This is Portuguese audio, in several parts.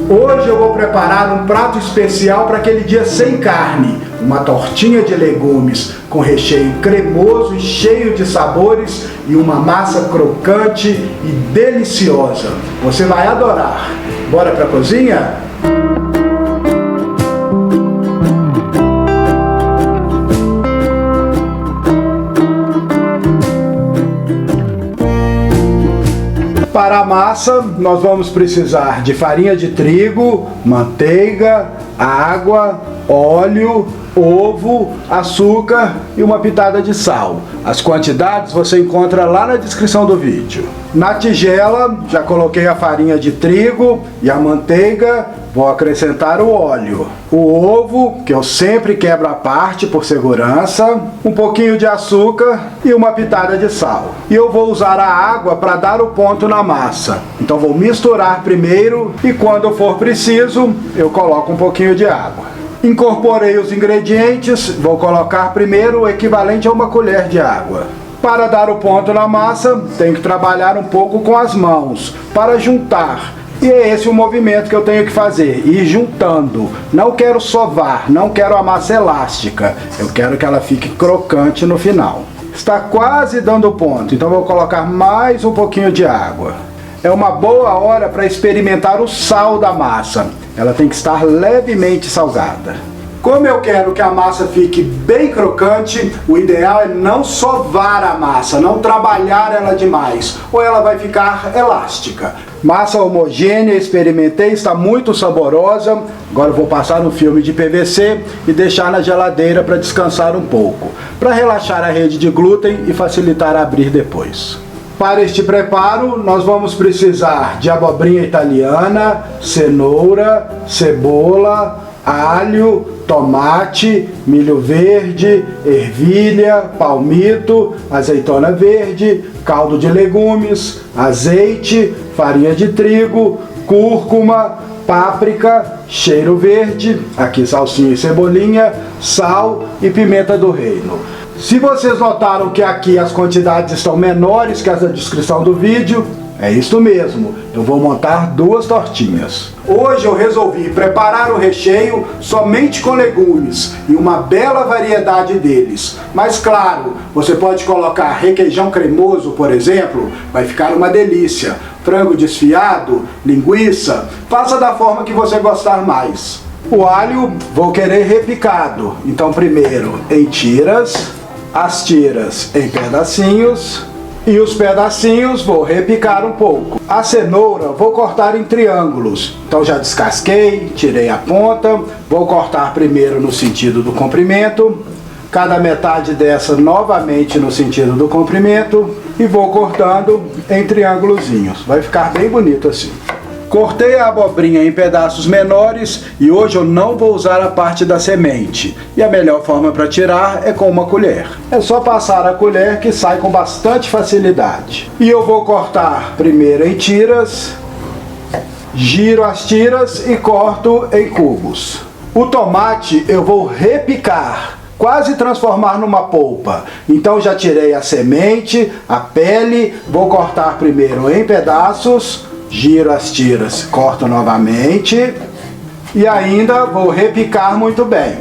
Hoje eu vou preparar um prato especial para aquele dia sem carne. Uma tortinha de legumes com recheio cremoso e cheio de sabores e uma massa crocante e deliciosa. Você vai adorar. Bora para a cozinha? Para a massa, nós vamos precisar de farinha de trigo, manteiga, água, óleo, ovo, açúcar e uma pitada de sal. As quantidades você encontra lá na descrição do vídeo. Na tigela, já coloquei a farinha de trigo e a manteiga, vou acrescentar o óleo. O ovo, que eu sempre quebro à parte por segurança, um pouquinho de açúcar e uma pitada de sal. E eu vou usar a água para dar o ponto na massa. Então vou misturar primeiro e quando for preciso, eu coloco um pouquinho de água. Incorporei os ingredientes, vou colocar primeiro o equivalente a uma colher de água. Para dar o ponto na massa, tenho que trabalhar um pouco com as mãos, para juntar. E é esse o movimento que eu tenho que fazer, ir juntando. Não quero sovar, não quero a massa elástica, eu quero que ela fique crocante no final. Está quase dando ponto, então vou colocar mais um pouquinho de água. É uma boa hora para experimentar o sal da massa. Ela tem que estar levemente salgada. Como eu quero que a massa fique bem crocante, o ideal é não sovar a massa, não trabalhar ela demais, ou ela vai ficar elástica. Massa homogênea, experimentei, está muito saborosa. Agora eu vou passar no filme de PVC e deixar na geladeira para descansar um pouco, para relaxar a rede de glúten e facilitar abrir depois. Para este preparo, nós vamos precisar de abobrinha italiana, cenoura, cebola, alho, tomate, milho verde, ervilha, palmito, azeitona verde, caldo de legumes, azeite, farinha de trigo, cúrcuma, páprica, cheiro verde, aqui salsinha e cebolinha, sal e pimenta do reino. Se vocês notaram que aqui as quantidades estão menores que as da descrição do vídeo, é isso mesmo, eu vou montar duas tortinhas. Hoje eu resolvi preparar o recheio somente com legumes e uma bela variedade deles. Mas claro, você pode colocar requeijão cremoso, por exemplo, vai ficar uma delícia. Frango desfiado, linguiça, faça da forma que você gostar mais. O alho vou querer repicado, então primeiro em tiras, as tiras em pedacinhos e os pedacinhos vou repicar um pouco. A cenoura vou cortar em triângulos, então já descasquei, tirei a ponta, vou cortar primeiro no sentido do comprimento, cada metade dessa novamente no sentido do comprimento e vou cortando em triângulozinhos, vai ficar bem bonito assim. Cortei a abobrinha em pedaços menores e hoje eu não vou usar a parte da semente. E a melhor forma para tirar é com uma colher. É só passar a colher que sai com bastante facilidade. E eu vou cortar primeiro em tiras, giro as tiras e corto em cubos. O tomate eu vou repicar, quase transformar numa polpa. Então já tirei a semente, a pele, vou cortar primeiro em pedaços, giro as tiras, corto novamente e ainda vou repicar muito bem.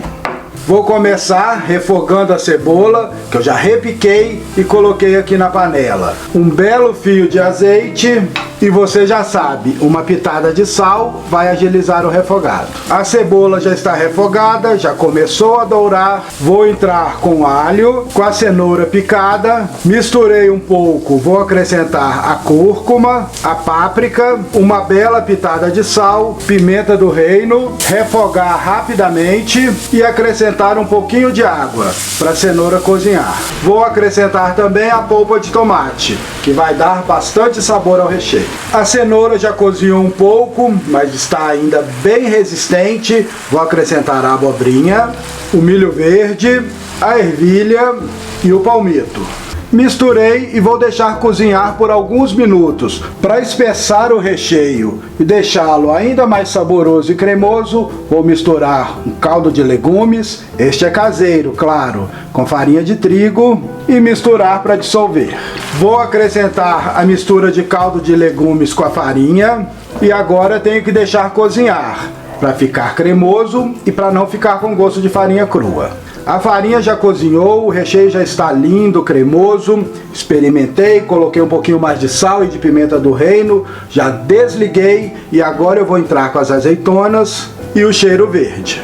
Vou começar refogando a cebola, que eu já repiquei e coloquei aqui na panela. Um belo fio de azeite e você já sabe, uma pitada de sal vai agilizar o refogado. A cebola já está refogada, já começou a dourar. Vou entrar com alho, com a cenoura picada, misturei um pouco, vou acrescentar a cúrcuma, a páprica, uma bela pitada de sal, pimenta do reino, refogar rapidamente e acrescentar um pouquinho de água para a cenoura cozinhar. Vou acrescentar também a polpa de tomate, que vai dar bastante sabor ao recheio. A cenoura já cozinhou um pouco, mas está ainda bem resistente. Vou acrescentar a abobrinha, o milho verde, a ervilha e o palmito. Misturei e vou deixar cozinhar por alguns minutos para espessar o recheio e deixá-lo ainda mais saboroso e cremoso. Vou misturar um caldo de legumes, este é caseiro, claro, com farinha de trigo e misturar para dissolver. Vou acrescentar a mistura de caldo de legumes com a farinha e agora tenho que deixar cozinhar para ficar cremoso e para não ficar com gosto de farinha crua. A farinha já cozinhou, o recheio já está lindo, cremoso. Experimentei, coloquei um pouquinho mais de sal e de pimenta do reino, já desliguei e agora eu vou entrar com as azeitonas e o cheiro verde.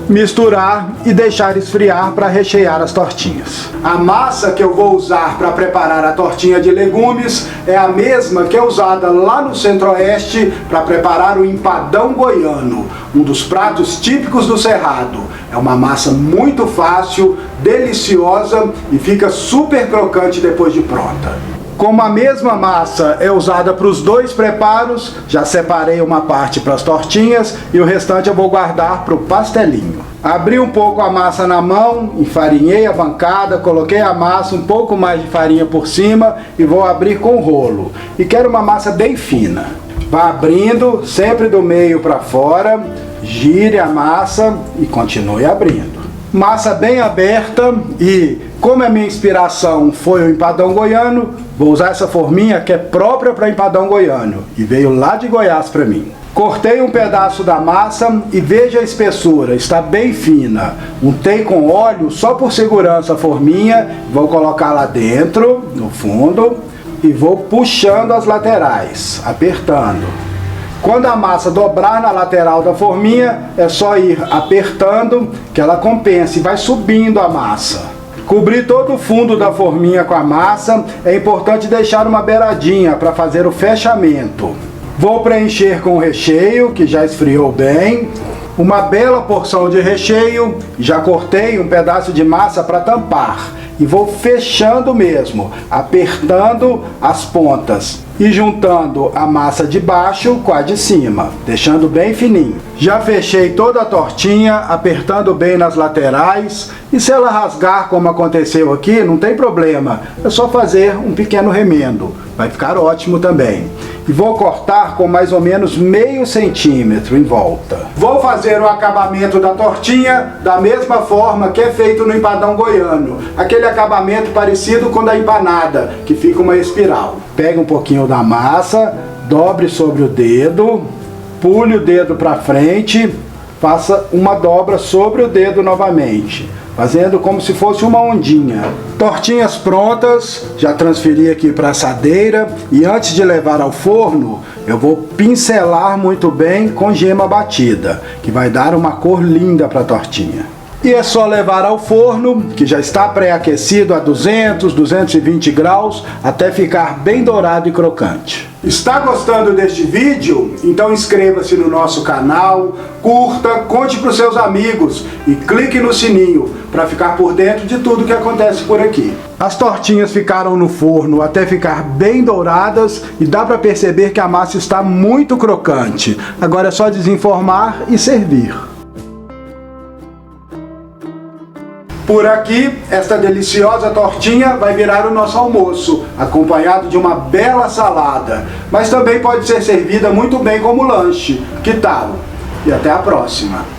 Misturar e deixar esfriar para rechear as tortinhas. A massa que eu vou usar para preparar a tortinha de legumes é a mesma que é usada lá no Centro-Oeste para preparar o empadão goiano, um dos pratos típicos do Cerrado. É uma massa muito fácil, deliciosa e fica super crocante depois de pronta. Como a mesma massa é usada para os dois preparos, já separei uma parte para as tortinhas e o restante eu vou guardar para o pastelinho. Abri um pouco a massa na mão, enfarinhei a bancada, coloquei a massa, um pouco mais de farinha por cima e vou abrir com o rolo. E quero uma massa bem fina. Vá abrindo, sempre do meio para fora, gire a massa e continue abrindo. Massa bem aberta e, como a minha inspiração foi o empadão goiano, vou usar essa forminha que é própria para empadão goiano e veio lá de Goiás para mim. Cortei um pedaço da massa e veja a espessura, está bem fina. Untei com óleo só por segurança a forminha, vou colocar lá dentro, no fundo, e vou puxando as laterais, apertando. Quando a massa dobrar na lateral da forminha, é só ir apertando que ela compensa e vai subindo a massa. Cobrir todo o fundo da forminha com a massa, é importante deixar uma beiradinha para fazer o fechamento. Vou preencher com o recheio, que já esfriou bem. Uma bela porção de recheio, já cortei um pedaço de massa para tampar. E vou fechando mesmo, apertando as pontas e juntando a massa de baixo com a de cima, deixando bem fininho. Já fechei toda a tortinha, apertando bem nas laterais, e se ela rasgar como aconteceu aqui, não tem problema, é só fazer um pequeno remendo, vai ficar ótimo também. E vou cortar com mais ou menos meio centímetro em volta. Vou fazer o acabamento da tortinha da mesma forma que é feito no empadão goiano, aquele acabamento parecido com o da empanada, que fica uma espiral. Pega um pouquinho da massa, dobre sobre o dedo, pule o dedo para frente, faça uma dobra sobre o dedo novamente, fazendo como se fosse uma ondinha. Tortinhas prontas, já transferi aqui para a assadeira e antes de levar ao forno, eu vou pincelar muito bem com gema batida, que vai dar uma cor linda para a tortinha. E é só levar ao forno, que já está pré-aquecido a 200, 220 graus, até ficar bem dourado e crocante. Está gostando deste vídeo? Então inscreva-se no nosso canal, curta, conte para os seus amigos e clique no sininho para ficar por dentro de tudo que acontece por aqui. As tortinhas ficaram no forno até ficar bem douradas e dá para perceber que a massa está muito crocante. Agora é só desenformar e servir. Por aqui, esta deliciosa tortinha vai virar o nosso almoço, acompanhado de uma bela salada, mas também pode ser servida muito bem como lanche. Que tal? E até a próxima!